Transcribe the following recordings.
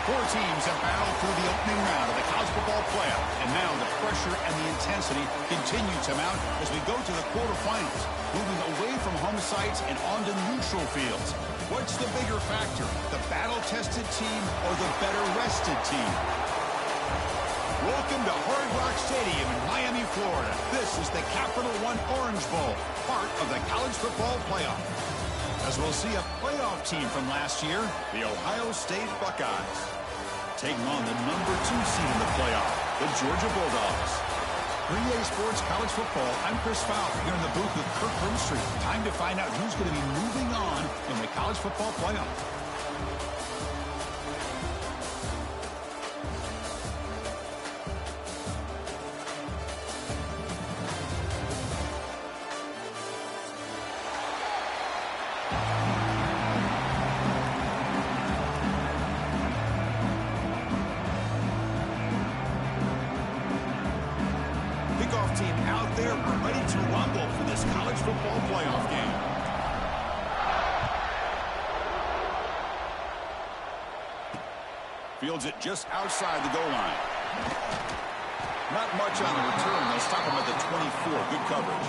Four teams have battled through the opening round of the college football playoff, and now the pressure and the intensity continue to mount as we go to the quarterfinals, moving away from home sites and onto neutral fields. What's the bigger factor, the battle-tested team or the better-rested team? Welcome to Hard Rock Stadium in Miami, Florida. This is the Capital One Orange Bowl, part of the college football playoff. As we'll see a playoff team from last year, the Ohio State Buckeyes, taking on the number 2 seed in the playoff, the Georgia Bulldogs. For EA Sports College Football, I'm Chris Fowler here in the booth with Kirk Brimstreet. Time to find out who's going to be moving on in the college football playoff. Team out there ready to rumble for this college football playoff game. Fields it just outside the goal line. Not much on the return. They'll stop him at the 24. Good coverage.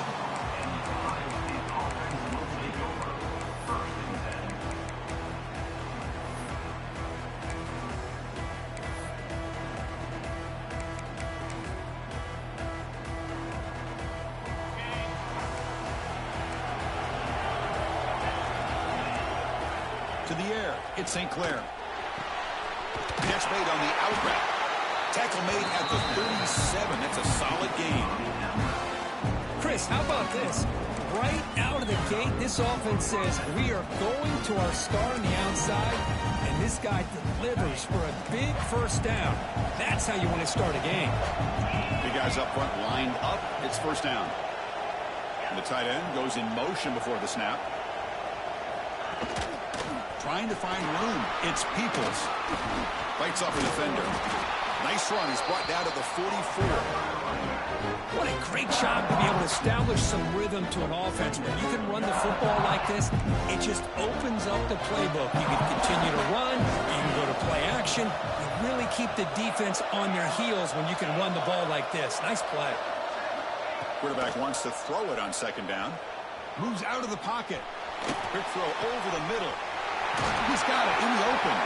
To the air, it's St. Clair. Catch made on the out route. Tackle made at the 37. That's a solid gain. Chris, how about this? Right out of the gate, this offense says we are going to our star on the outside, and this guy delivers for a big first down. That's how you want to start a game. Big guys up front lined up. It's first down. And the tight end goes in motion before the snap. Trying to find room. It's Peoples. Fights off a defender. Nice run. He's brought down to the 44. What a great job to be able to establish some rhythm to an offense. When you can run the football like this, it just opens up the playbook. You can continue to run. You can go to play action. You really keep the defense on their heels when you can run the ball like this. Nice play. Quarterback wants to throw it on second down. Moves out of the pocket. Quick throw over the middle. He's got it in the open.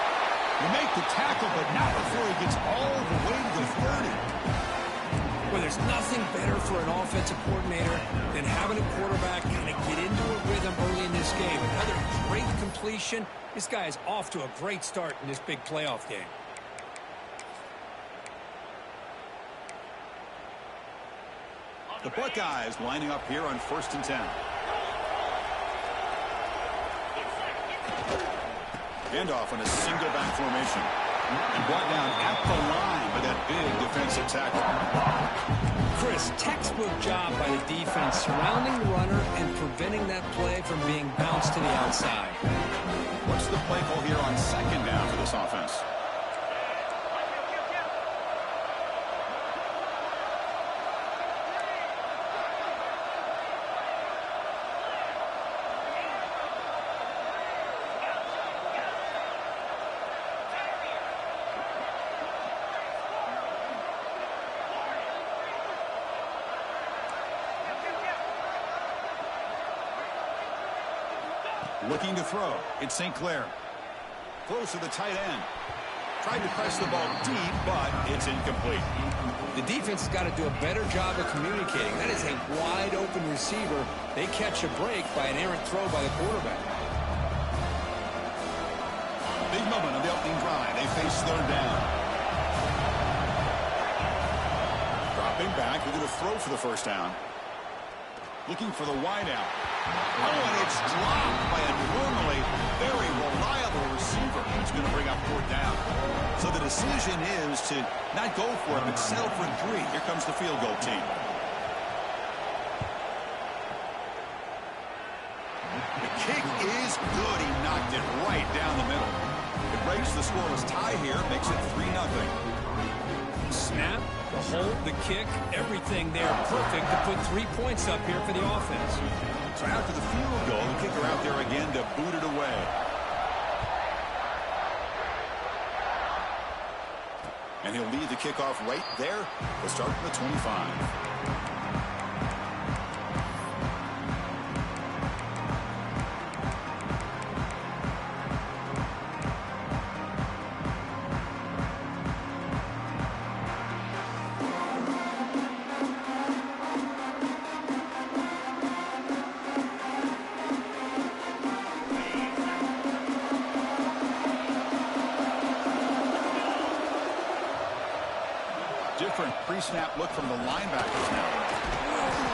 You make the tackle, but not before he gets all the way to the 30. Well, there's nothing better for an offensive coordinator than having a quarterback kind of get into a rhythm early in this game. Another great completion. This guy is off to a great start in this big playoff game. The Buckeyes lining up here on 1st and 10. Handoff in a single back formation. And brought down at the line by that big defensive tackle. Chris, textbook job by the defense surrounding the runner and preventing that play from being bounced to the outside. What's the play call here on second down for this offense? Looking to throw. It's St. Clair. Throws to the tight end. Tried to press the ball deep, but it's incomplete. The defense has got to do a better job of communicating. That is a wide-open receiver. They catch a break by an errant throw by the quarterback. Big moment on the opening drive. They face third down. Dropping back. They're going to throw for the first down. Looking for the wideout. Oh, and it's dropped by a normally very reliable receiver. It's going to bring up fourth down. So the decision is to not go for it, but settle for 3. Here comes the field goal team. The kick is good. He knocked it right down the middle. It breaks the scoreless tie here, makes it 3-0. Snap, the hold, the kick, everything there perfect to put 3 points up here for the offense. So after the field goal, the kicker out there again to boot it away. And he'll lead the kickoff right there to start the 25. Different pre-snap look from the linebackers now.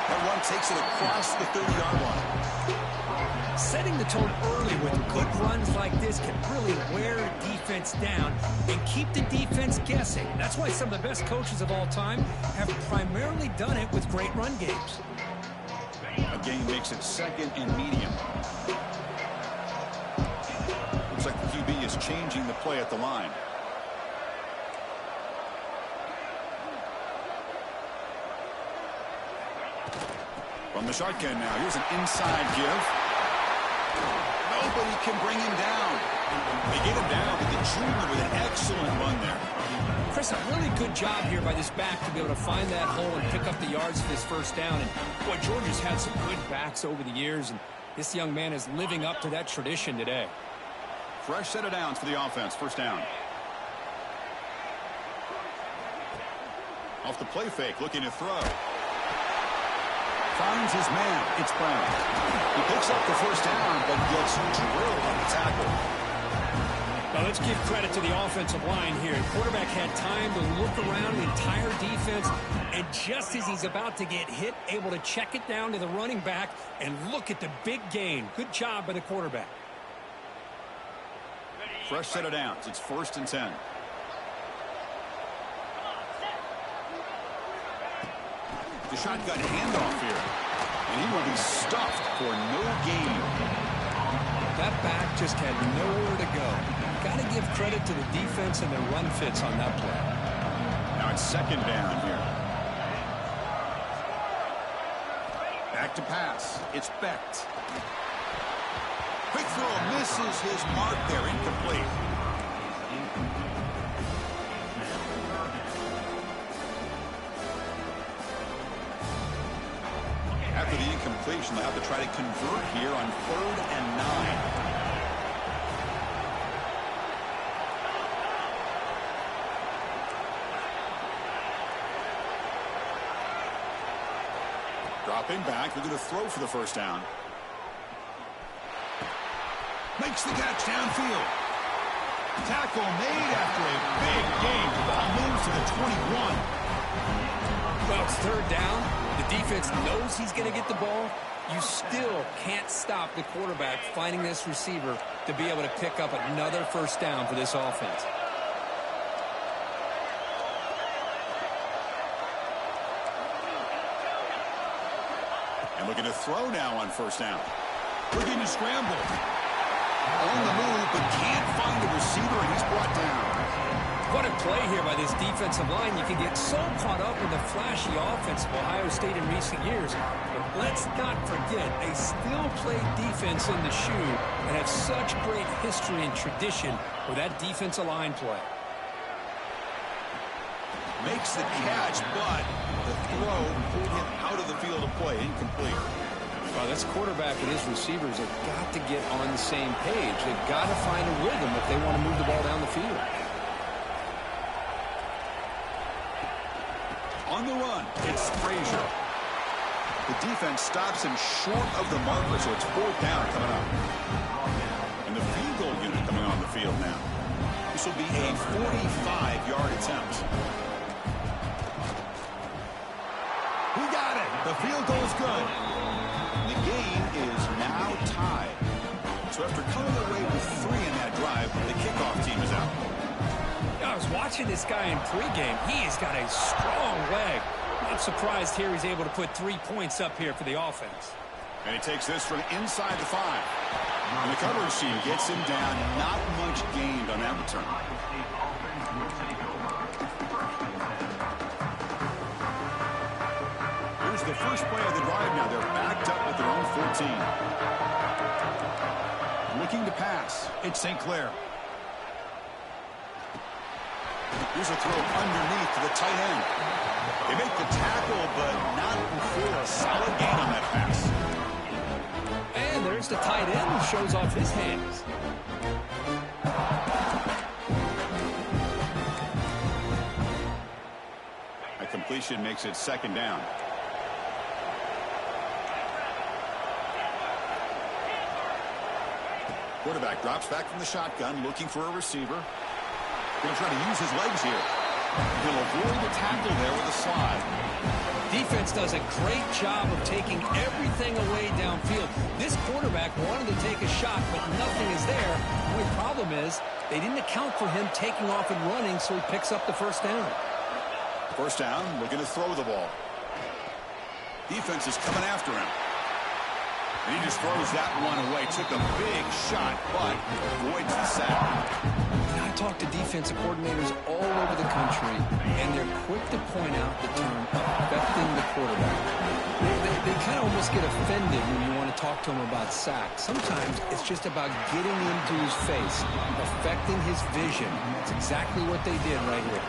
That run takes it across the 30-yard line. Setting the tone early with good runs like this can really wear a defense down and keep the defense guessing. That's why some of the best coaches of all time have primarily done it with great run games. A gain makes it second and medium. Looks like the QB is changing the play at the line. From the shotgun now, here's an inside give. Nobody can bring him down. They get him down with the junior with an excellent run there. Chris, a really good job here by this back to be able to find that hole and pick up the yards for this first down. And boy, Georgia's had some good backs over the years, and this young man is living up to that tradition today. Fresh set of downs for the offense, first down. Off the play fake, looking to throw. Finds his man. It's Brown. He picks up the first down, but gets drilled on the tackle. Now let's give credit to the offensive line here. The quarterback had time to look around the entire defense, and just as he's about to get hit, able to check it down to the running back, and look at the big gain. Good job by the quarterback. Fresh set of downs. It's 1st and 10. The shotgun handoff here. And he will be stuffed for no gain. That back just had nowhere to go. Got to give credit to the defense and their run fits on that play. Now it's second down here. Back to pass. It's Becht. Quick throw misses his mark there. Incomplete. After the incompletion, they'll have to try to convert here on 3rd and 9. Dropping back, they're going to throw for the first down. Makes the catch downfield. Tackle made after a big gain. The ball moves to the 21. Well, it's 3rd down. The defense knows he's going to get the ball. You still can't stop the quarterback finding this receiver to be able to pick up another first down for this offense. And looking to throw now on first down. Looking to scramble. On the move, but can't find a receiver, and he's brought down. What a play here by this defensive line. You can get so caught up in the flashy offense of Ohio State in recent years. But let's not forget, they still play defense in the shoe and have such great history and tradition with that defensive line play. Makes the catch, but the throw pulled him out of the field of play. Incomplete. Well, this quarterback and his receivers have got to get on the same page. They've got to find a rhythm if they want to move the ball down the field. On the run, it's Frazier. The defense stops him short of the marker, so it's 4th down coming up. And the field goal unit coming on the field now. This will be a 45-yard attempt. He got it. The field goal is good. The game is now tied. So after coming away with 3 in that drive, the kickoff team is out. I was watching this guy in pregame. He has got a strong leg. Not surprised here he's able to put 3 points up here for the offense. And he takes this from inside the 5. And the coverage team gets him down. Not much gained on that return. Here's the first play of the drive now. They're backed up at their own 14. Looking to pass. It's St. Clair. Here's a throw underneath to the tight end. They make the tackle, but not before a solid gain on that pass. And there's the tight end who shows off his hands. A completion makes it second down. Quarterback drops back from the shotgun, looking for a receiver. Going to try to use his legs here. He'll avoid the tackle there with a slide. Defense does a great job of taking everything away downfield. This quarterback wanted to take a shot, but nothing is there. The only problem is they didn't account for him taking off and running, so he picks up the first down. First down, looking to throw the ball. Defense is coming after him. And he just throws that one away. Took a big shot, but avoids the sack. I talk to defensive coordinators all over the country, and they're quick to point out the term affecting the quarterback. They kind of almost get offended when you want to talk to them about sacks. Sometimes it's just about getting into his face, affecting his vision. That's exactly what they did right here.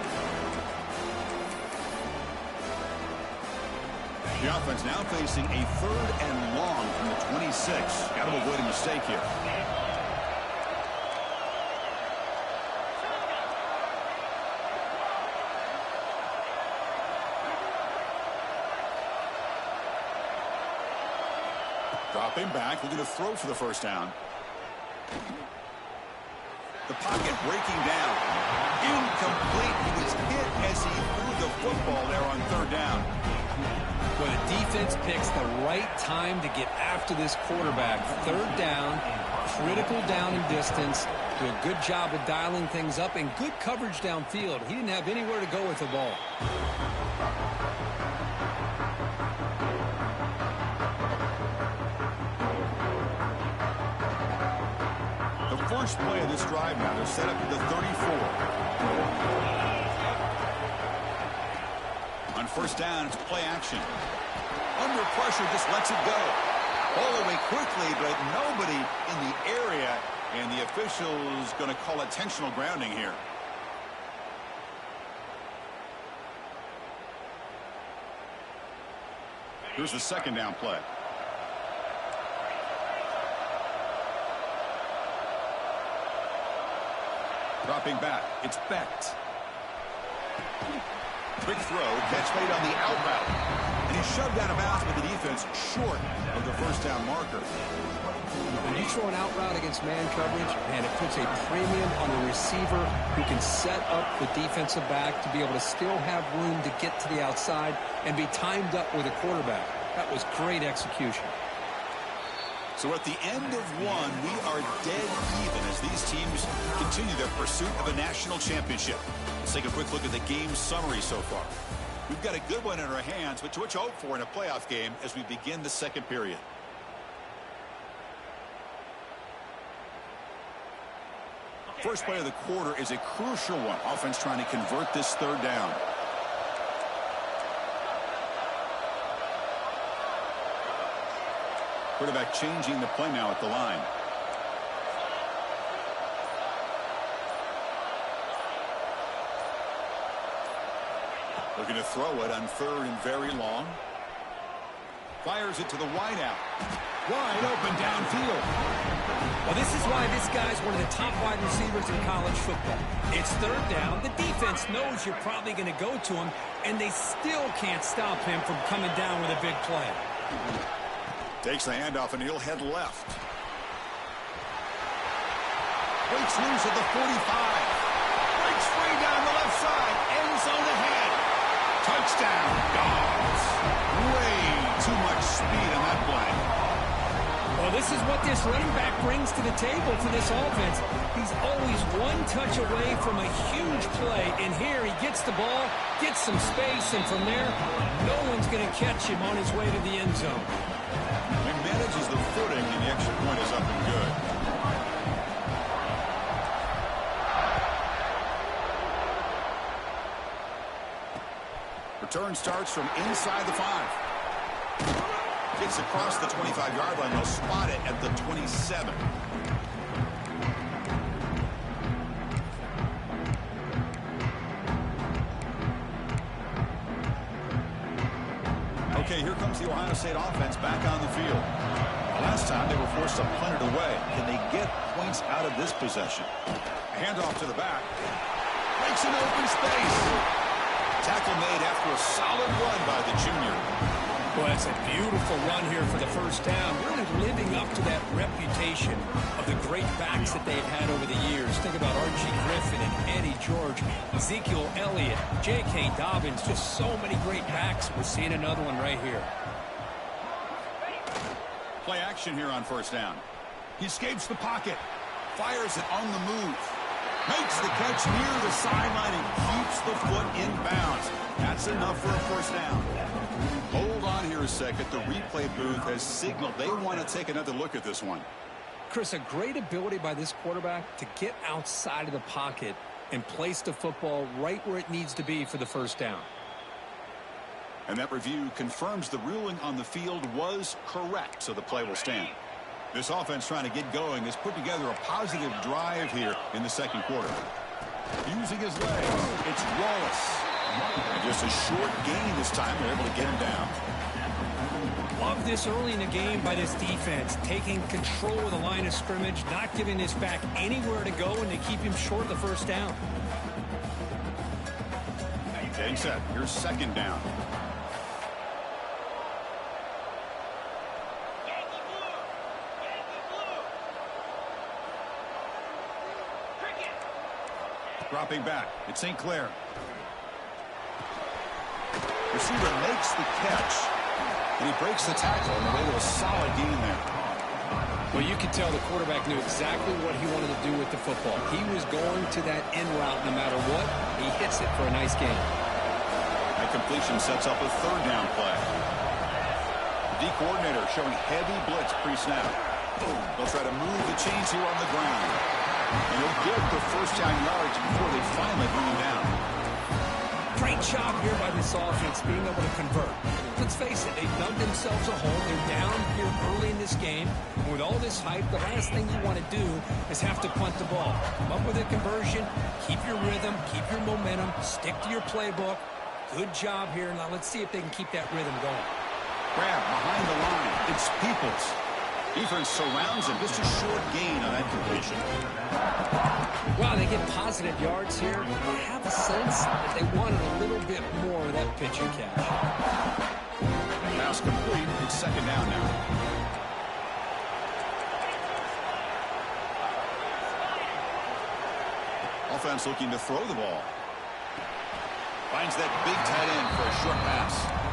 The offense now facing a 3rd and long from the 26. Got to avoid a mistake here. Dropping back, looking to throw for the first down. The pocket breaking down. Incomplete. He was hit as he threw the football there on 3rd down. When a defense picks the right time to get after this quarterback, 3rd down, critical down and distance, do a good job of dialing things up, and good coverage downfield. He didn't have anywhere to go with the ball. The first play of this drive now, they're set up at the 34. On first down, it's play action. Under pressure, just lets it go. All the way quickly, but nobody in the area, and the official's going to call intentional grounding here. Here's the second down play. Dropping back, it's Becht. Quick throw, catch made on the out route. And he's shoved out of bounds by the defense short of the first down marker. When you throw an out route against man coverage, man, it puts a premium on the receiver who can set up the defensive back to be able to still have room to get to the outside and be timed up with a quarterback. That was great execution. So at the end of one, we are dead even as these teams continue their pursuit of a national championship. Let's take a quick look at the game summary so far. We've got a good one in our hands, but to what you hope for in a playoff game as we begin the second period. First play of the quarter is a crucial one. Offense trying to convert this 3rd down. Quarterback changing the play now at the line. Looking to throw it on 3rd and very long. Fires it to the wideout. Wide open downfield. Well, this is why this guy's one of the top wide receivers in college football. It's 3rd down. The defense knows you're probably going to go to him, and they still can't stop him from coming down with a big play. Takes the handoff, and he'll head left. Breaks loose at the 45. Breaks free down the left side. End zone ahead. Touchdown, Dogs. Way too much speed on that play. Well, this is what this running back brings to the table for this offense. He's always one touch away from a huge play, and here he gets the ball, gets some space, and from there, no one's going to catch him on his way to the end zone. He manages the footing, and the extra point is up and good. Return starts from inside the 5. Gets across the 25-yard line. They'll spot it at the 27. brings the Ohio State offense back on the field. Last time they were forced to punt it away. Can they get points out of this possession? A handoff to the back. Breaks an open space. Tackle made after a solid run by the junior. Well, that's a beautiful run here for the first down. Really living up to that reputation of the great backs that they've had over the years. Think about Archie Griffin and Eddie George, Ezekiel Elliott, J.K. Dobbins. Just so many great backs. We're seeing another one right here. Play action here on first down. He escapes the pocket. Fires it on the move. Makes the catch near the sideline and keeps the foot in bounds. That's enough for a first down. Hold on here a second. The replay booth has signaled they want to take another look at this one. Chris, a great ability by this quarterback to get outside of the pocket and place the football right where it needs to be for the first down. And that review confirms the ruling on the field was correct, so the play will stand. This offense trying to get going has put together a positive drive here in the second quarter. Using his legs, it's Wallace. And just a short gain this time. They're able to get him down. Love this early in the game by this defense. Taking control of the line of scrimmage, not giving this back anywhere to go, and to keep him short of the first down. Getting set. Here's second down. Dropping back. It's St. Clair. Receiver makes the catch, and he breaks the tackle on the way to a solid gain there. Well, you could tell the quarterback knew exactly what he wanted to do with the football. He was going to that end route no matter what. He hits it for a nice gain. That completion sets up a third down play. The D coordinator showing heavy blitz pre-snap. They'll try to move the chains here on the ground. And he'll get the first down yards before they finally bring him down. Great job here by this offense being able to convert. Let's face it, they've dug themselves a hole. They're down here early in this game. And with all this hype, the last thing you want to do is have to punt the ball. Come up with a conversion, keep your rhythm, keep your momentum, stick to your playbook. Good job here. Now let's see if they can keep that rhythm going. Grab behind the line. It's Peoples. Defense surrounds him. Just a short gain on that completion. Wow, they get positive yards here. I have a sense that they wanted a little bit more of that pitch and catch. Pass complete. It's second down now. Offense looking to throw the ball. Finds that big tight end for a short pass.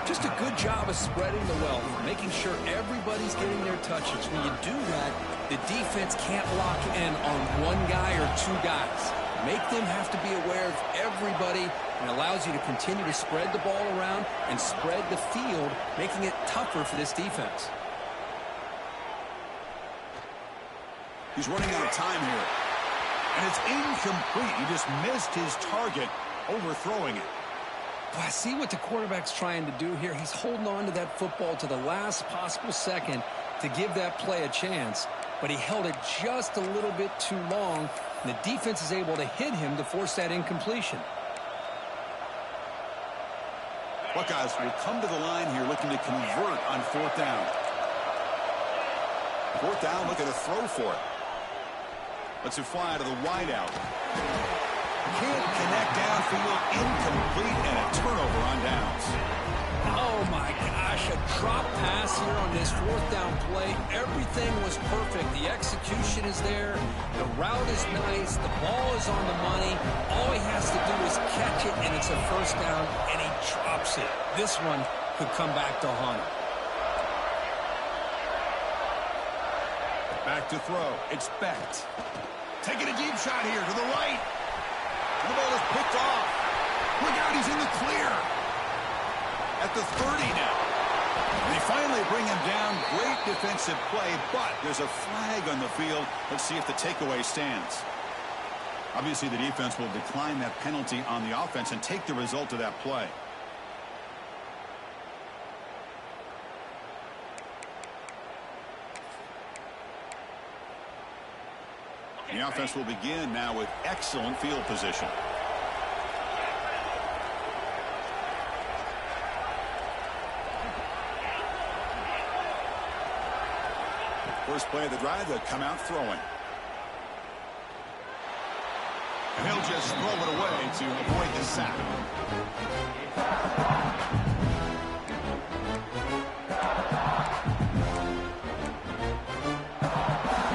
Just a good job of spreading the wealth, making sure everybody's getting their touches. When you do that, the defense can't lock in on one guy or two guys. Make them have to be aware of everybody, and allows you to continue to spread the ball around and spread the field, making it tougher for this defense. He's running out of time here. And it's incomplete. He just missed his target, overthrowing it. Well, I see what the quarterback's trying to do here. He's holding on to that football to the last possible second to give that play a chance. But he held it just a little bit too long, and the defense is able to hit him to force that incompletion. Buckeyes will come to the line here looking to convert on fourth down. Fourth down, looking to throw for it. Lets it fly to the wideout. Can't connect downfield, incomplete, and a turnover on downs. Oh, my gosh, a drop pass here on this fourth down play. Everything was perfect. The execution is there. The route is nice. The ball is on the money. All he has to do is catch it, and it's a first down, and he drops it. This one could come back to haunt him. Back to throw. It's Becht. Taking a deep shot here to the right. The ball is picked off. Look out, he's in the clear. At the 30 now. They finally bring him down. Great defensive play, but there's a flag on the field. Let's see if the takeaway stands. Obviously, the defense will decline that penalty on the offense and take the result of that play. The offense will begin now with excellent field position. First play of the drive, they'll come out throwing. And he'll just throw it away to avoid the sack.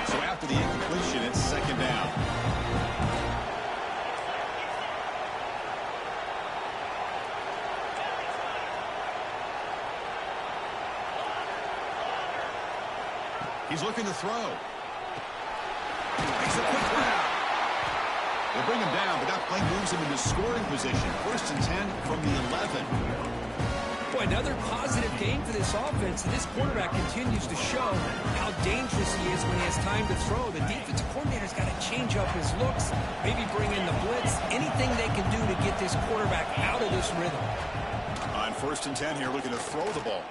So after the incompletion, it's second down. He's looking to throw. Makes a quick route. They'll bring him down, but that play moves him into scoring position. First and 10 from the 11. Boy, another positive game for this offense, and this quarterback continues to show how dangerous he is when he has time to throw. The defensive coordinator's got to change up his looks, maybe bring in the blitz, anything they can do to get this quarterback out of this rhythm. On first and 10 here, looking to throw the ball.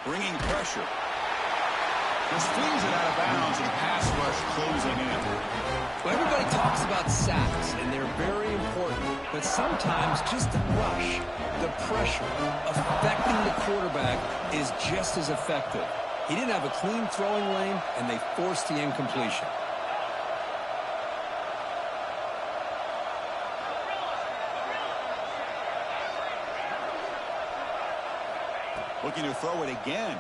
Bringing pressure. Just flings it out of bounds, and the pass rush closing in. Well, everybody talks about sacks, and they're very important. But sometimes just the rush, the pressure, affecting the quarterback is just as effective. He didn't have a clean throwing lane, and they forced the incompletion. Looking to throw it again.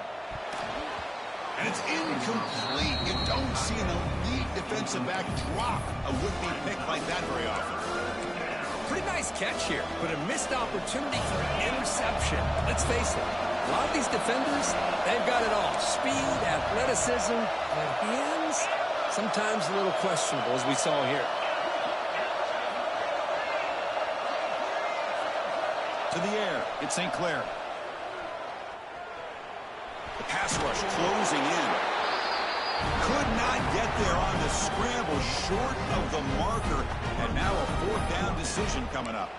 And it's incomplete. You don't see an elite defensive back drop a would-be pick like that very often. Pretty nice catch here, but a missed opportunity for an interception. Let's face it, a lot of these defenders, they've got it all. Speed, athleticism, but hands, sometimes a little questionable, as we saw here. To the air, it's St. Clair. The pass rush closing in. Could not get there on the scramble, short of the marker, and now a fourth down decision coming up.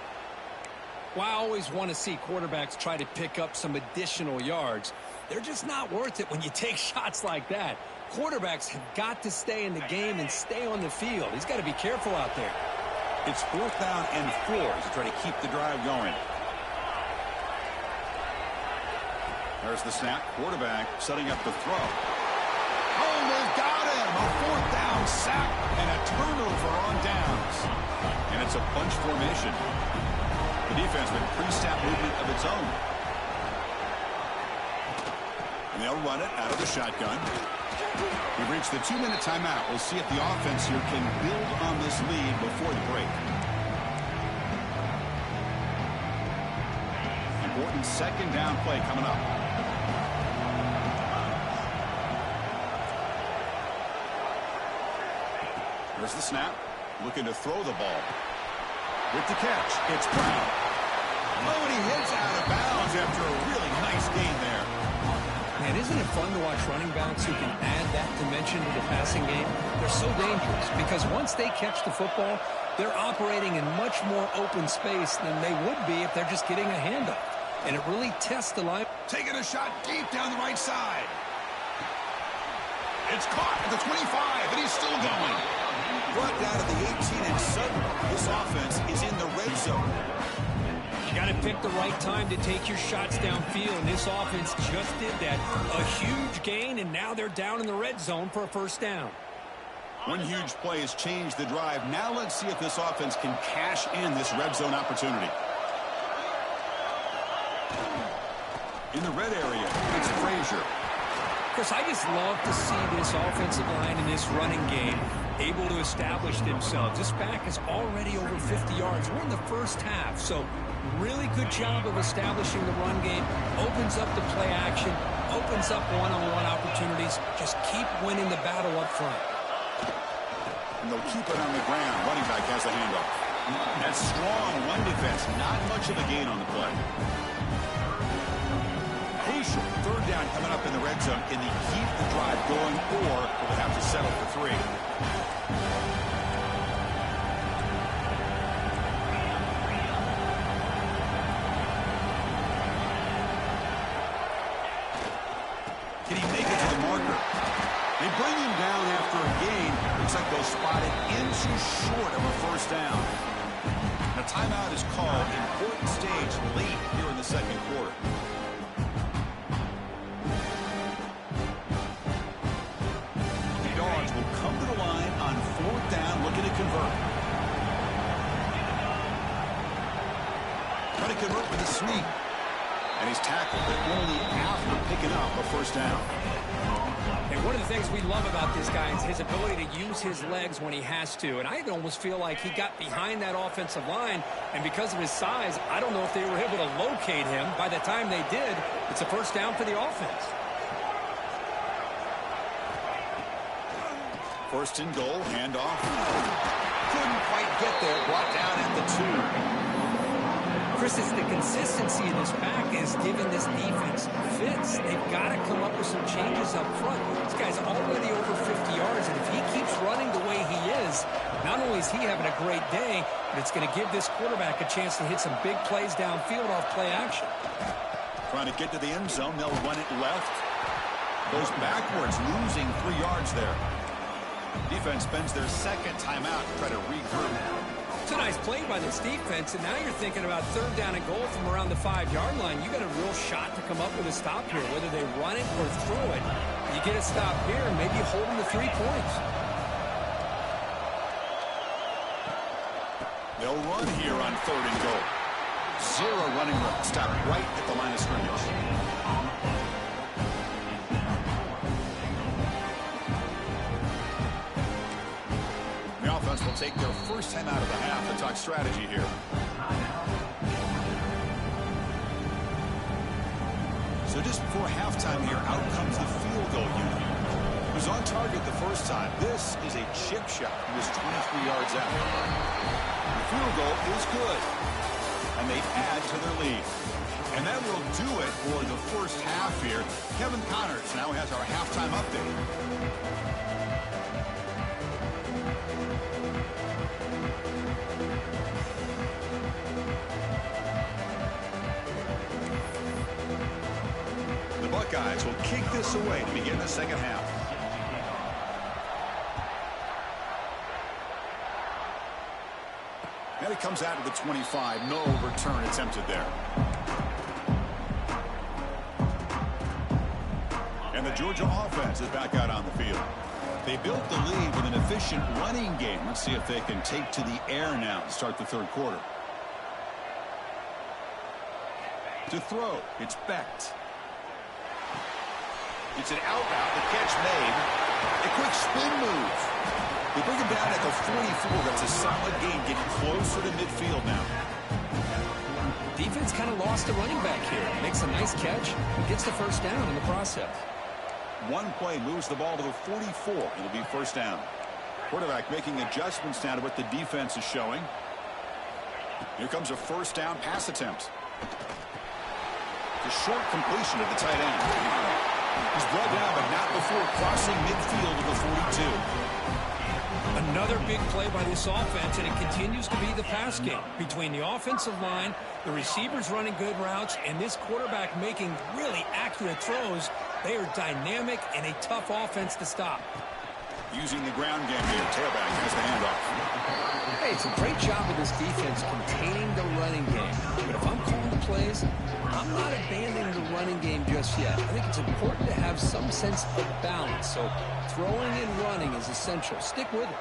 Well, I always want to see quarterbacks try to pick up some additional yards. They're just not worth it when you take shots like that. Quarterbacks have got to stay in the game and stay on the field. He's got to be careful out there. It's fourth down and 4 to try to keep the drive going. There's the snap. Quarterback setting up the throw. Oh, they've got him. A fourth down sack and a turnover on downs. And it's a bunch formation. The defense with pre-snap movement of its own. And they'll run it out of the shotgun. We've reached the 2-minute timeout. We'll see if the offense here can build on this lead before the break. Important second down play coming up. There's the snap. Looking to throw the ball. With the catch, it's Brown. Oh, and he hits out of bounds after a really nice gain there. Man, isn't it fun to watch running backs who can add that dimension to the passing game? They're so dangerous because once they catch the football, they're operating in much more open space than they would be if they're just getting a handoff. And it really tests the line. Taking a shot deep down the right side. It's caught at the 25, and he's still going. Brought down to the 18, and suddenly this offense is in the red zone. You got to pick the right time to take your shots downfield, and this offense just did that. A huge gain, and now they're down in the red zone for a first down. One huge play has changed the drive. Now let's see if this offense can cash in this red zone opportunity. In the red area, it's Frazier. Of course, I just love to see this offensive line in this running game able to establish themselves. This back is already over 50 yards. We're in the first half, so really good job of establishing the run game. Opens up the play action, opens up one-on-one opportunities. Just keep winning the battle up front. And they'll keep it on the ground. Running back has the handoff. That's strong run defense. Not much of a gain on the play. Crucial third down coming up in the red zone. Can they keep the drive going, or will they have to settle for 3? Can he make it to the marker? They bring him down after a gain. Looks like they'll spot it in too short of a first down. The timeout is called. Important stage late here in the second quarter. Trying to convert with a sneak. And he's tackled, but only after picking up a first down. And one of the things we love about this guy is his ability to use his legs when he has to. And I almost feel like he got behind that offensive line, and because of his size, I don't know if they were able to locate him. By the time they did, it's a first down for the offense. First and goal, handoff. Couldn't quite get there, brought down at the 2. Chris, it's the consistency of this pack is giving this defense fits. They've got to come up with some changes up front. This guy's already over 50 yards, and if he keeps running the way he is, not only is he having a great day, but it's going to give this quarterback a chance to hit some big plays downfield off play action. Trying to get to the end zone. They'll run it left. Goes backwards, losing 3 yards there. Defense spends their second timeout to try to regroup. It's a nice play by this defense, and now you're thinking about third down and goal from around the 5-yard line. You got a real shot to come up with a stop here, whether they run it or throw it. You get a stop here, and maybe you hold them to 3 points. They'll run here on third and goal. 0 running room. Stop right at the line of scrimmage. Will take their first time out of the half to talk strategy here. So just before halftime here, out comes the field goal unit. It was on target the first time. This is a chip shot. He was 23 yards out. The field goal is good, and they add to their lead. And that will do it for the first half here. Kevin Connors now has our halftime update. Buckeyes will kick this away to begin the second half. And it comes out to the 25. No return attempted there. And the Georgia offense is back out on the field. They built the lead with an efficient running game. Let's see if they can take to the air now to start the third quarter. To throw, it's Becht. It's an out route. The catch made. A quick spin move. They bring him down at the 44. That's a solid game, getting closer to midfield now. Defense kind of lost the running back here. Makes a nice catch and gets the first down in the process. One play moves the ball to the 44. It'll be first down. Quarterback making adjustments now to what the defense is showing. Here comes a first down pass attempt. The short completion of the tight end. He's brought down, but not before crossing midfield to the 42. Another big play by this offense, and it continues to be the pass game. Between the offensive line, the receivers running good routes, and this quarterback making really accurate throws, they are dynamic and a tough offense to stop. Using the ground game here. Tailback has the handoff. Hey, it's a great job of this defense containing the running game. But if I'm calling the plays, I'm not abandoning the running game just yet. I think it's important to have some sense of balance. So throwing and running is essential. Stick with it.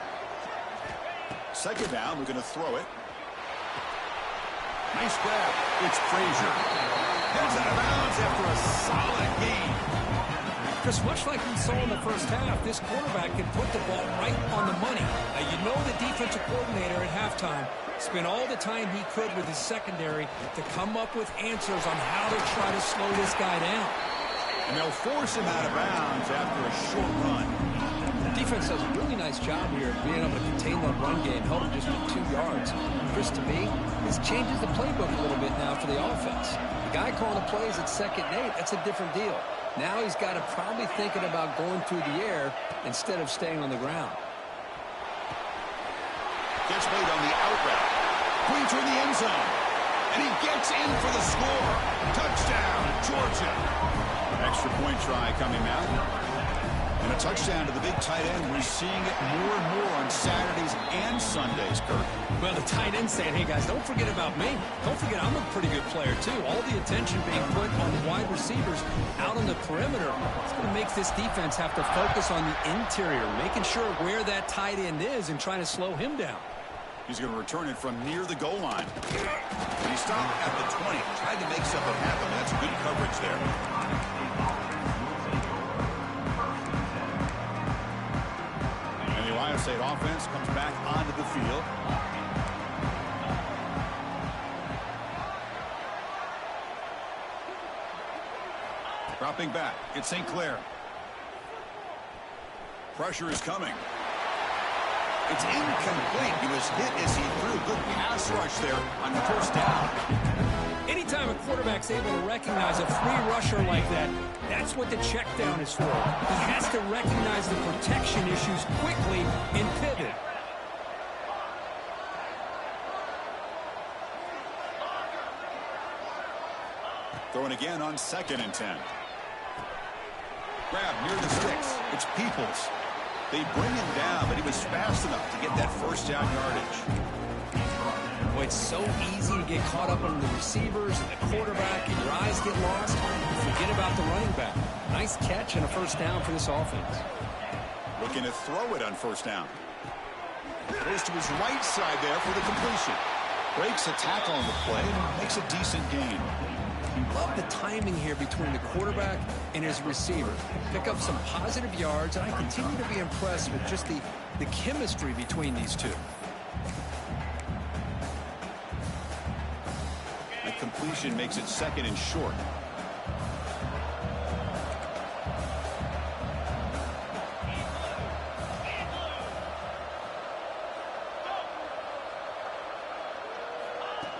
Second down, we're going to throw it. Nice grab. It's Frazier. Heads out of bounds after a solid gain. Chris, much like we saw in the first half, this quarterback can put the ball right on the money. Now, you know the defensive coordinator at halftime spent all the time he could with his secondary to come up with answers on how to try to slow this guy down. And they'll force him out of bounds after a short run. The defense does a really nice job here of being able to contain that run game, held him just with 2 yards. Chris, to me, this changes the playbook a little bit now for the offense. The guy calling the plays at 2nd and 8, that's a different deal. Now he's got to probably thinking about going through the air instead of staying on the ground. Catch made on the out route. Queen to the end zone. And he gets in for the score. Touchdown, Georgia. Extra point try coming now. And a touchdown to the big tight end. We're seeing it more and more on Saturdays and Sundays, Kirk. Well, the tight end saying, hey, guys, don't forget about me. Don't forget I'm a pretty good player, too. All the attention being put on the wide receivers out on the perimeter. It's going to make this defense have to focus on the interior, making sure where that tight end is and trying to slow him down. He's going to return it from near the goal line. And he stopped at the 20. Tried to make something happen. That's good coverage there. And the Ohio State offense comes back onto the field. Dropping back, it's St. Clair. Pressure is coming. It's incomplete. He was hit as he threw. Good pass rush there on the first down. Anytime a quarterback's able to recognize a free rusher like that, that's what the check down is for. He has to recognize the protection issues quickly and pivot. Throwing again on 2nd and 10. Grab near the sticks. It's Peoples. They bring him down, but he was fast enough to get that first down yardage. Boy, it's so easy to get caught up on the receivers and the quarterback, and your eyes get lost. Forget about the running back. Nice catch and a first down for this offense. Looking to throw it on first down. Goes to his right side there for the completion. Breaks a tackle on the play and makes a decent gain. Love the timing here between the quarterback and his receiver. Pick up some positive yards, and I continue to be impressed with just the chemistry between these two. That completion makes it 2nd and short.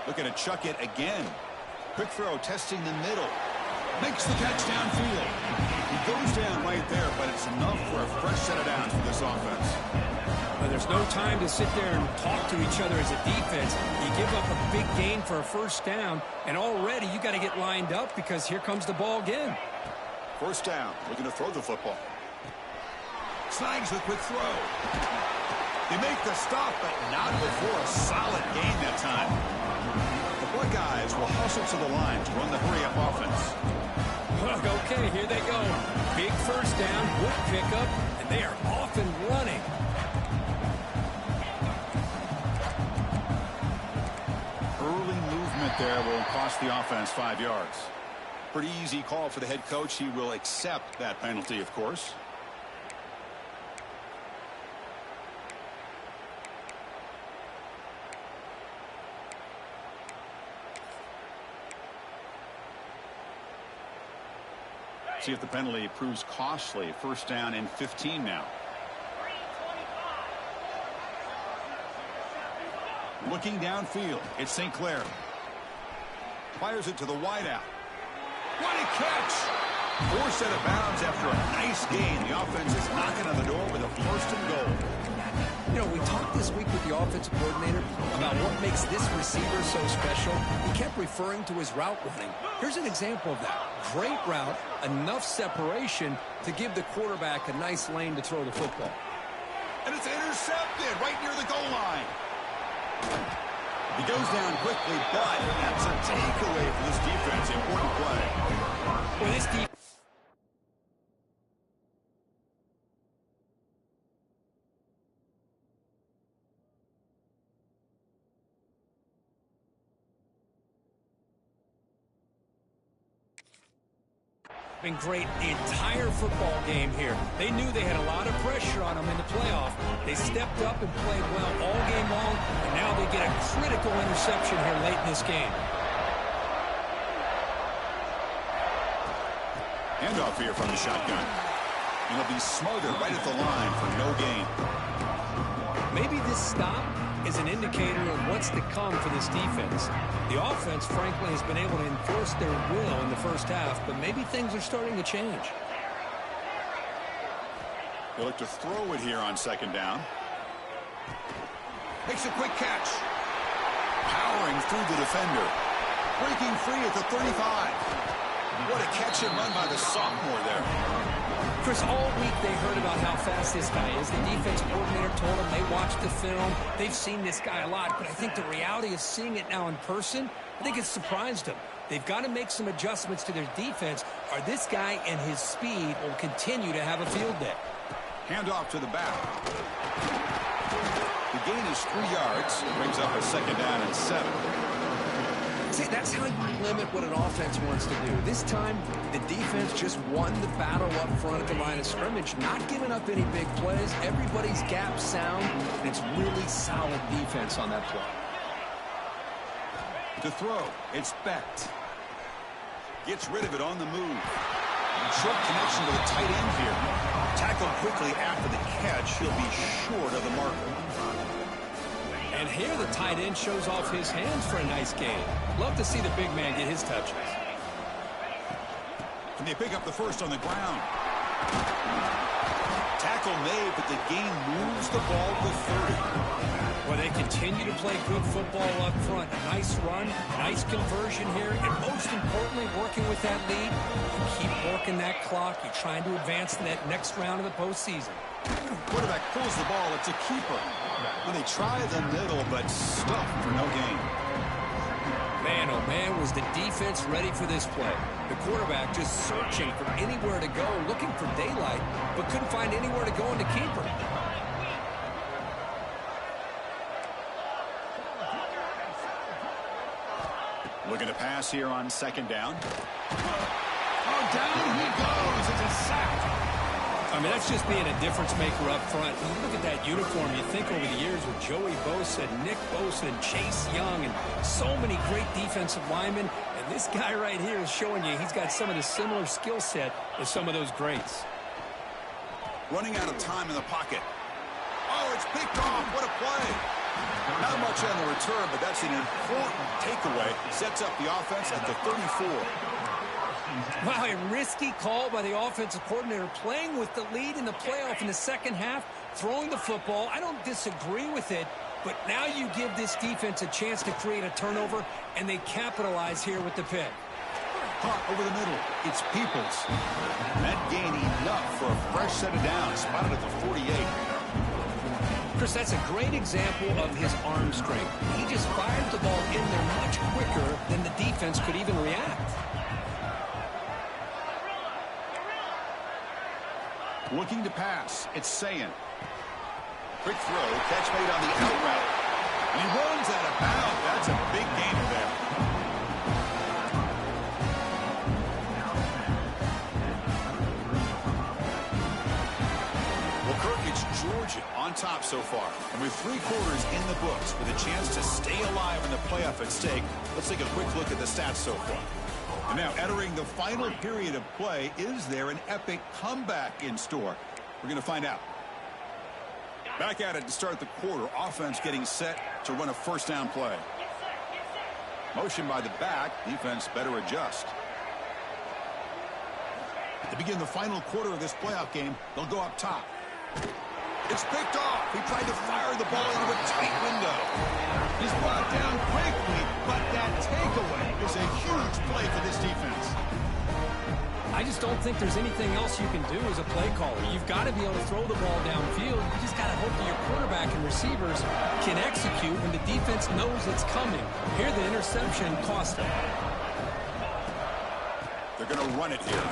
Looking to chuck it again. Quick throw, testing the middle. Makes the catch downfield. He goes down right there, but it's enough for a fresh set of downs for this offense. Well, there's no time to sit there and talk to each other as a defense. You give up a big gain for a first down, and already you got to get lined up because here comes the ball again. First down, looking to throw the football. Snags the quick throw. They make the stop, but not before a solid gain that time. Guys will hustle to the line to run the hurry-up offense. Okay, here they go. Big first down, quick pickup, and they are off and running. Early movement there will cost the offense 5 yards. Pretty easy call for the head coach. He will accept that penalty, of course. See if the penalty proves costly. First down and 15 now. Looking downfield, it's St. Clair. Fires it to the wideout. What a catch! 4 set of bounds after a nice gain. The offense is knocking on the door with a first and goal. You know, we talked this week with the offensive coordinator about what makes this receiver so special. He kept referring to his route running. Here's an example of that. Great route, enough separation to give the quarterback a nice lane to throw the football. And it's intercepted right near the goal line. He goes down quickly, but that's a takeaway for this defense. Important play. Well, this defense been great the entire football game here. They knew they had a lot of pressure on them in the playoff. They stepped up and played well all game long, and now they get a critical interception here late in this game. Handoff here from the shotgun. And he'll be smothered right at the line for no gain. Maybe this stop is an indicator of what's to come for this defense. The offense, frankly, has been able to enforce their will in the first half, but maybe things are starting to change. They look to throw it here on 2nd down. Makes a quick catch. Powering through the defender. Breaking free at the 35. What a catch and run by the sophomore there. Chris, all week they heard about how fast this guy is. The defense coordinator told them they watched the film. They've seen this guy a lot, but I think the reality of seeing it now in person, I think it's surprised them. They've got to make some adjustments to their defense, or this guy and his speed will continue to have a field day. Handoff to the back. The gain is 3 yards. Brings up a 2nd down and 7. See, that's how you limit what an offense wants to do. This time, the defense just won the battle up front at the line of scrimmage, not giving up any big plays. Everybody's gap sound, and it's really solid defense on that play. To throw, it's Becht. Gets rid of it on the move. Short connection to the tight end here. Tackled quickly after the catch. He'll be short of the marker. And here the tight end shows off his hands for a nice gain. Love to see the big man get his touches. Can they pick up the first on the ground? Tackle made, but the gain moves the ball to 30. Well, they continue to play good football up front. A nice run, nice conversion here, and most importantly, working with that lead. You keep working that clock. You're trying to advance to that next round of the postseason. Quarterback pulls the ball. It's a keeper. And they try the middle, but stuffed for no gain. Man, oh man, was the defense ready for this play. The quarterback just searching for anywhere to go, looking for daylight, but couldn't find anywhere to go in the keeper. Looking to pass here on 2nd down. Oh, down he goes. It's a sack. I mean, that's just being a difference maker up front. When you look at that uniform, you think over the years with Joey Bosa, Nick Bosa, and Chase Young, and so many great defensive linemen. And this guy right here is showing you he's got some of the similar skill set as some of those greats. Running out of time in the pocket. Oh, it's picked off. What a play. Not much on the return, but that's an important takeaway. Sets up the offense at the 34. Wow, a risky call by the offensive coordinator, playing with the lead in the playoff in the second half, throwing the football. I don't disagree with it, but now you give this defense a chance to create a turnover, and they capitalize here with the pick. Caught over the middle. It's Peoples. That gain enough for a fresh set of downs. Spotted at the 48. Chris, that's a great example of his arm strength. He just fired the ball in there much quicker than the defense could even react. Looking to pass. It's Sayin. Quick throw. Catch made on the out route. And he runs out of bounds. That's a big gainer there. Well, Kirk, it's Georgia on top so far. And with 3 quarters in the books, with a chance to stay alive in the playoff at stake, let's take a quick look at the stats so far. And now, entering the final period of play, is there an epic comeback in store? We're going to find out. Back at it to start the quarter. Offense getting set to run a first down play. Motion by the back. Defense better adjust. To begin the final quarter of this playoff game, they'll go up top. It's picked off. He tried to fire the ball into a tight window. He's brought down quickly, but that takeaway is a huge play for this defense. I just don't think there's anything else you can do as a play caller. You've got to be able to throw the ball downfield. You just got to hope that your quarterback and receivers can execute when the defense knows it's coming. Here, the interception cost them. They're going to run it here.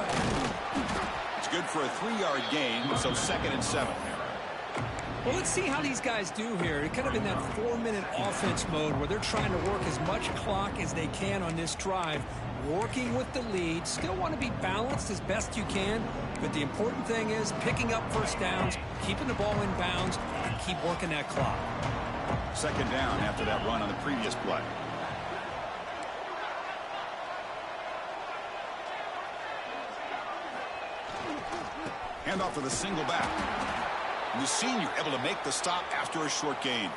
It's good for a 3-yard gain, so 2nd and 7. Well, let's see how these guys do here. They're kind of in that 4-minute offense mode where they're trying to work as much clock as they can on this drive, working with the lead. Still want to be balanced as best you can, but the important thing is picking up first downs, keeping the ball in bounds, and keep working that clock. 2nd down after that run on the previous play. Hand off to the single back. And the senior able to make the stop after a short gain.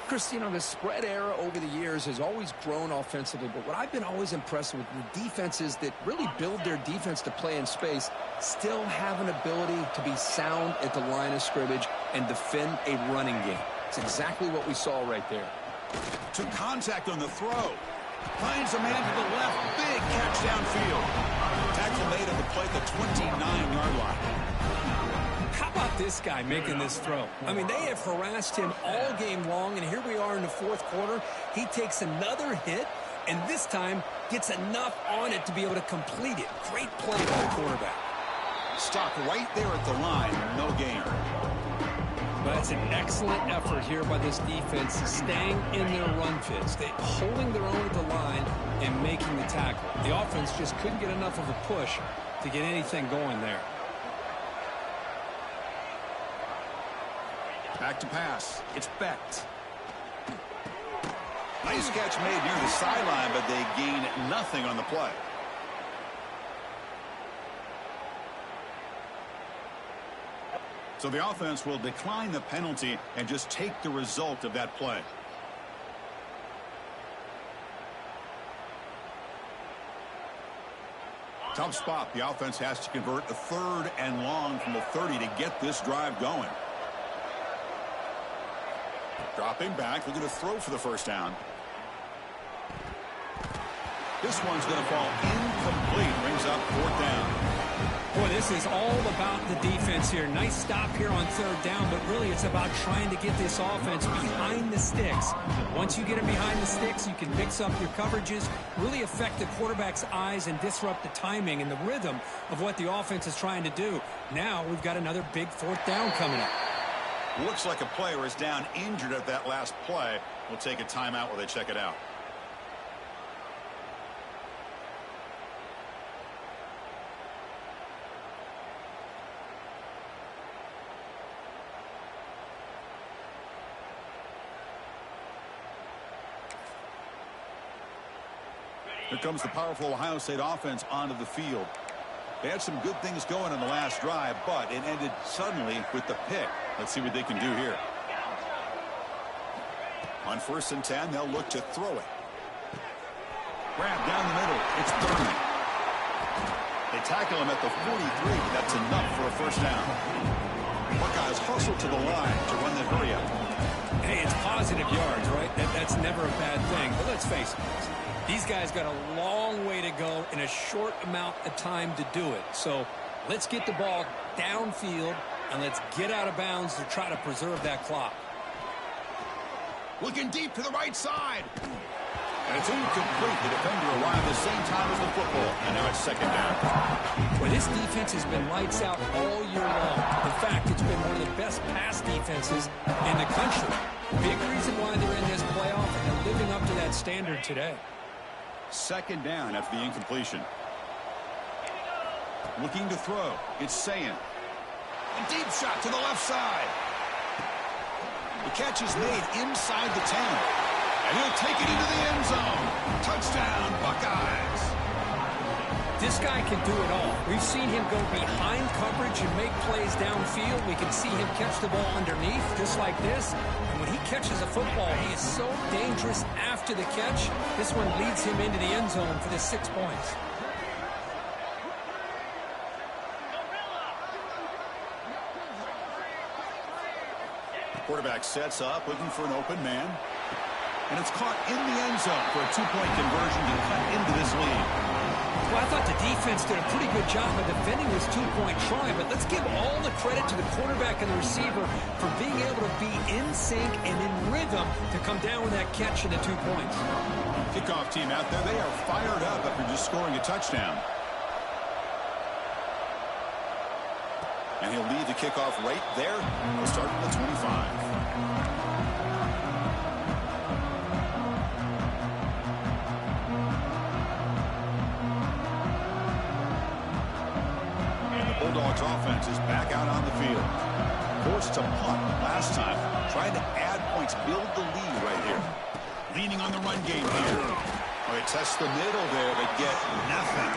Chris, you know, the spread era over the years has always grown offensively, but what I've been always impressed with the defenses that really build their defense to play in space still have an ability to be sound at the line of scrimmage and defend a running game. It's exactly what we saw right there. Took contact on the throw. Finds a man to the left. Big catch downfield. Tackle made on the play at the 29-yard line. How about this guy making this throw? I mean, they have harassed him all game long, and here we are in the 4th quarter. He takes another hit, and this time gets enough on it to be able to complete it. Great play by the quarterback. Stopped right there at the line. No gain. But it's an excellent effort here by this defense, staying in their run fits, holding their own at the line and making the tackle. The offense just couldn't get enough of a push to get anything going there. Back to pass. It's Becht. Nice catch made near the sideline, but they gain nothing on the play. So the offense will decline the penalty and just take the result of that play. Tough spot. The offense has to convert a 3rd and long from the 30 to get this drive going. Dropping back, looking to throw for the first down. This one's going to fall incomplete. Brings up 4th down. Boy, this is all about the defense here. Nice stop here on 3rd down, but really it's about trying to get this offense behind the sticks. Once you get them behind the sticks, you can mix up your coverages, really affect the quarterback's eyes and disrupt the timing and the rhythm of what the offense is trying to do. Now we've got another big 4th down coming up. Looks like a player is down injured at that last play. We'll take a timeout while they check it out. Here comes the powerful Ohio State offense onto the field. They had some good things going in the last drive, but it ended suddenly with the pick. Let's see what they can do here. On 1st and 10, they'll look to throw it. Grab down the middle. It's Thurman. They tackle him at the 43. That's enough for a first down. Buckeyes hustle to the line to run the hurry up. Hey, it's positive yards, right? That's never a bad thing. But let's face it. These guys got a long way to go in a short amount of time to do it. So let's get the ball downfield and let's get out of bounds to try to preserve that clock. Looking deep to the right side. And it's incomplete. The defender arrived at the same time as the football. And now it's 2nd down. Well, this defense has been lights out all year long. In fact, it's been one of the best pass defenses in the country. Big reason why they're in this playoff, and they're living up to that standard today. 2nd down after the incompletion. Looking to throw. It's Sayin. A deep shot to the left side. The catch is made inside the 10. And he'll take it into the end zone. Touchdown, Buckeyes. This guy can do it all. We've seen him go behind coverage and make plays downfield. We can see him catch the ball underneath just like this. And when he catches a football, he is so dangerous after the catch. This one leads him into the end zone for the 6 points. The quarterback sets up, looking for an open man. And it's caught in the end zone for a 2-point conversion to cut into this lead. Well, I thought the defense did a pretty good job of defending this 2-point try, but let's give all the credit to the quarterback and the receiver for being able to be in sync and in rhythm to come down with that catch and the 2 points. Kickoff team out there, they are fired up after just scoring a touchdown. And he'll lead the kickoff right there. We'll start from the 25. Bulldogs offense is back out on the field. Forced to punt last time. Trying to add points, build the lead right here. Leaning on the run game here. Oh, they test the middle there, but get nothing.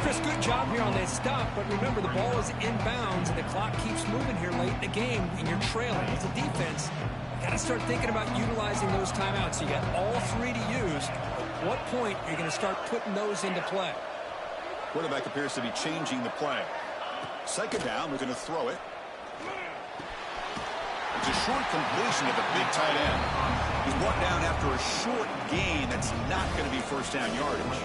Chris, good job here on that stop, but remember the ball is inbounds and the clock keeps moving here late in the game and you're trailing. As a defense, you got to start thinking about utilizing those timeouts. You got all 3 to use. At what point are you going to start putting those into play? Quarterback appears to be changing the play. 2nd down, looking to throw it. It's a short completion at the big tight end. He's brought down after a short gain. That's not going to be first down yardage.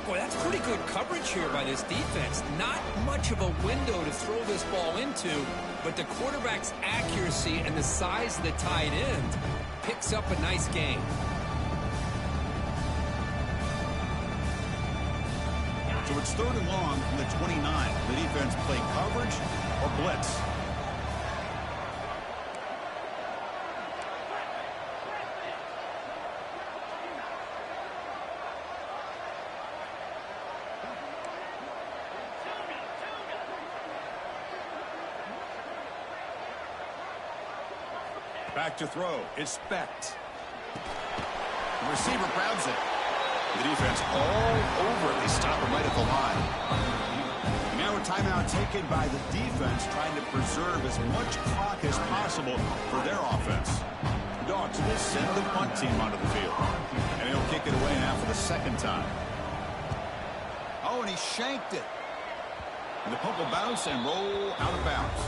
Boy, that's pretty good coverage here by this defense. Not much of a window to throw this ball into, but the quarterback's accuracy and the size of the tight end picks up a nice gain. So it's 3rd and long from the 29. The defense play coverage or blitz. Back to throw. It's Specht. The receiver grabs it. The defense all over it. They stop him right at the line. And now a timeout taken by the defense, trying to preserve as much clock as possible for their offense. The Dogs will send the punt team onto the field. And he'll kick it away now for the second time. Oh, and he shanked it. And the punt will bounce and roll out of bounds.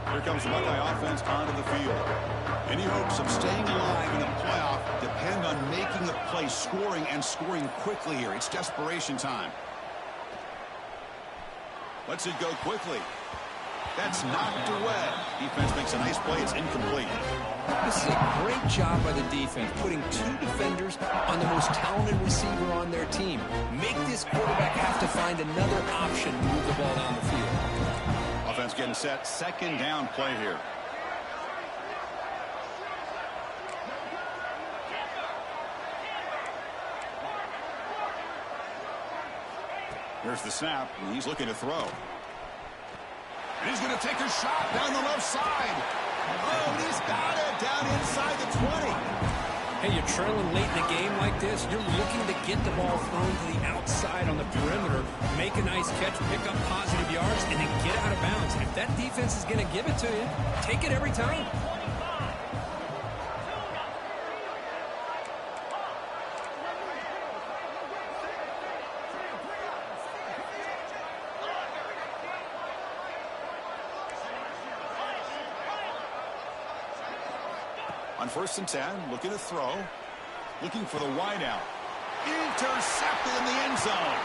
Here comes the Buckeye offense onto the field. Any hopes of staying alive in the playoff depend on making a play, scoring, and scoring quickly here. It's desperation time. Lets it go quickly. That's knocked away. Defense makes a nice play. It's incomplete. This is a great job by the defense, putting two defenders on the most talented receiver on their team. Make this quarterback have to find another option to move the ball down the field. Offense getting set. Second down play here. Here's the snap, and he's looking to throw. And he's going to take a shot down the left side. Oh, and he's got it down inside the 20. Hey, you're trailing late in the game like this, you're looking to get the ball thrown to the outside on the perimeter, make a nice catch, pick up positive yards, and then get out of bounds. If that defense is going to give it to you, take it every time. On 1st and 10, looking to throw. Looking for the wideout. Intercepted in the end zone.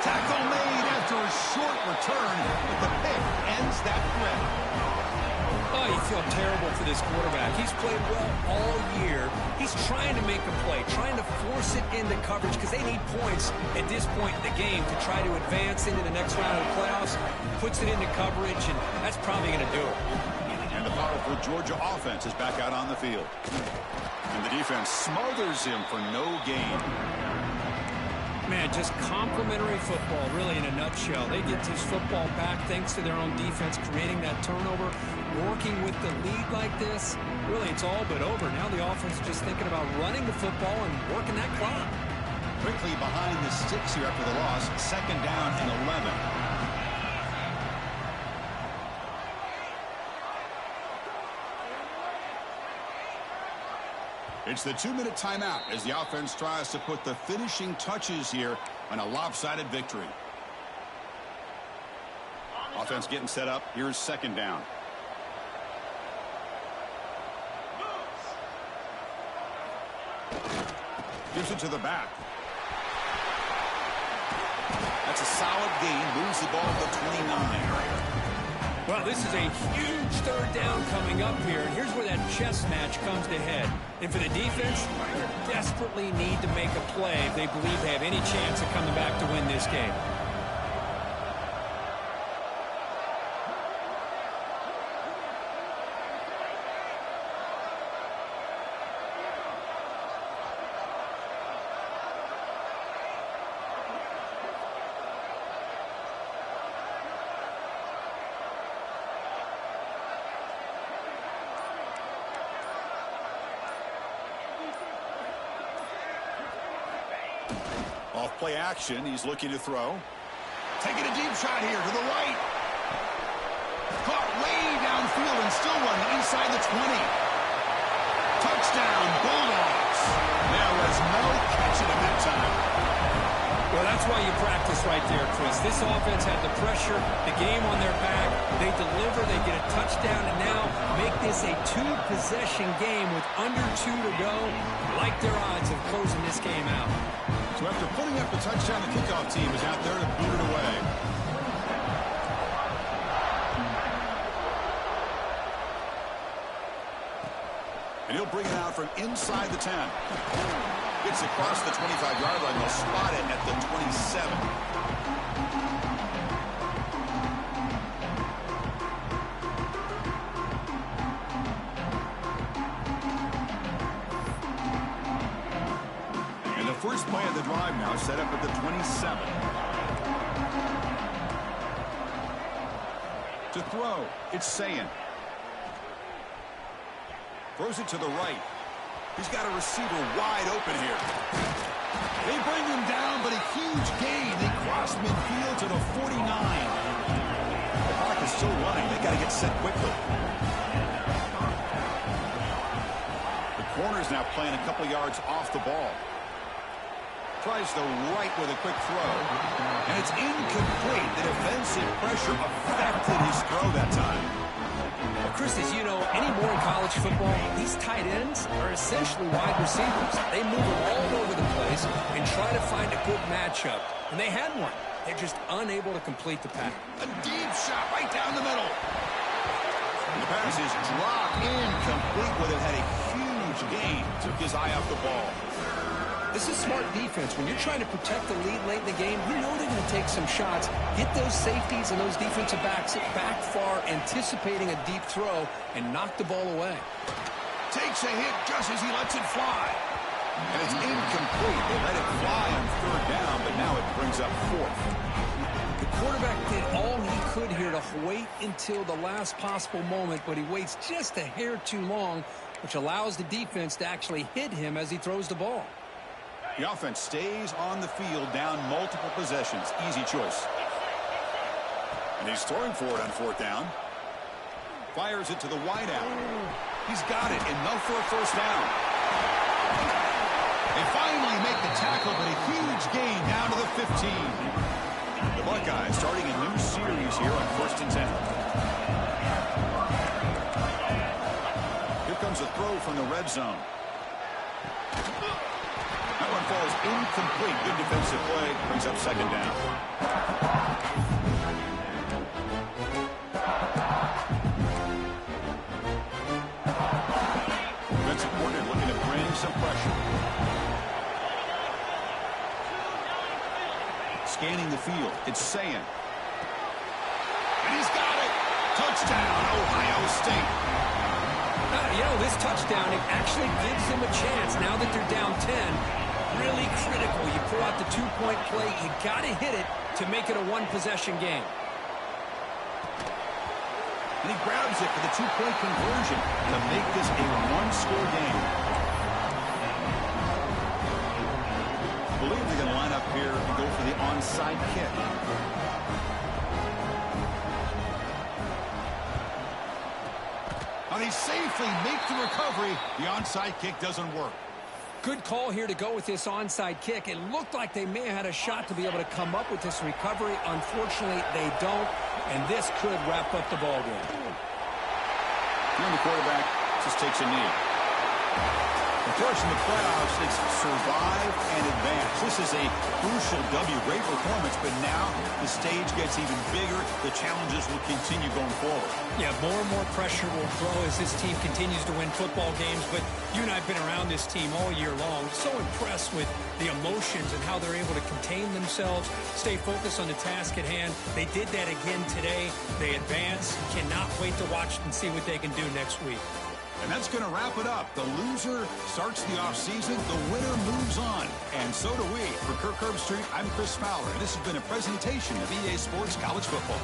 Tackle made after a short return, but the pick ends that threat. Oh, you feel terrible for this quarterback. He's played well all year. He's trying to make a play, trying to force it into coverage because they need points at this point in the game to try to advance into the next round of the playoffs. Puts it into coverage, and that's probably going to do it. And the powerful Georgia offense is back out on the field. And the defense smothers him for no gain. Man, just complimentary football, really, in a nutshell. They get this football back thanks to their own defense, creating that turnover, working with the lead like this. Really, it's all but over. Now the offense is just thinking about running the football and working that clock. Quickly behind the sticks here after the loss. Second down and 11. It's the 2-minute timeout as the offense tries to put the finishing touches here on a lopsided victory. Offense getting set up. Here's second down. Gives it to the back. That's a solid gain. Moves the ball to the 29. Well, this is a huge third down coming up here. And here's where that chess match comes to head. And for the defense, they desperately need to make a play if they believe they have any chance of coming back to win this game. Off play action. He's looking to throw. Taking a deep shot here to the right. Caught way downfield and still one inside the 20. Touchdown, Bulldogs. There was no catching him that time. Well, that's why you practice right there, Chris. This offense had the pressure, the game on their back. They deliver, they get a touchdown, and now make this a two-possession game with under 2 to go. I like their odds of closing this game out. So after putting up the touchdown, the kickoff team is out there to boot it away. And he'll bring it out from inside the 10. Gets across the 25-yard line. They'll spot it at the 27. first play of the drive now set up at the 27. To throw, it's Sayin. Throws it to the right. He's got a receiver wide open here. They bring him down, but a huge gain. They cross midfield to the 49. The clock is still running. They got to get set quickly. The corner's now playing a couple yards off the ball. Tries the right with a quick throw. And it's incomplete. The defensive pressure affected his throw that time. Well, Chris, as you know, anymore in college football, these tight ends are essentially wide receivers. They move them all over the place and try to find a good matchup. And they had one. They're just unable to complete the pass. A deep shot right down the middle. The pass is dropped incomplete, but it had a huge gain. Took his eye off the ball. This is smart defense. When you're trying to protect the lead late in the game, you know they're going to take some shots, get those safeties and those defensive backs back far, anticipating a deep throw, and knock the ball away. Takes a hit just as he lets it fly. And it's incomplete. They let it fly on third down, but now it brings up fourth. The quarterback did all he could here to wait until the last possible moment, but he waits just a hair too long, which allows the defense to actually hit him as he throws the ball. The offense stays on the field down multiple possessions. Easy choice. And he's throwing for it on fourth down. Fires it to the wideout. He's got it, enough for a first down. They finally make the tackle, but a huge gain down to the 15. The Buckeyes starting a new series here on 1st and 10. Here comes a throw from the red zone. That one falls incomplete. Good defensive play. Brings up second down. Defensive coordinator looking to bring some pressure. Scanning the field. It's Sayin. And he's got it. Touchdown, Ohio State. You know, this touchdown, it actually gives them a chance now that they're down 10. Really critical. You pull out the two-point play. You got to hit it to make it a one-possession game. And he grabs it for the two-point conversion to make this a one-score game. I believe they're going to line up here and go for the onside kick. Now they safely make the recovery. The onside kick doesn't work. Good call here to go with this onside kick. It looked like they may have had a shot to be able to come up with this recovery. Unfortunately, they don't, and this could wrap up the ball game. And the quarterback just takes a knee. Of course, in the playoffs, it's survive and advance. This is a crucial W. Great performance, but now the stage gets even bigger. The challenges will continue going forward. Yeah, more and more pressure will grow as this team continues to win football games, but you and I have been around this team all year long. So impressed with the emotions and how they're able to contain themselves, stay focused on the task at hand. They did that again today. They advance. Cannot wait to watch and see what they can do next week. And that's going to wrap it up. The loser starts the offseason. The winner moves on. And so do we. For Kirk Herbstreit, I'm Chris Fowler. This has been a presentation of EA Sports College Football.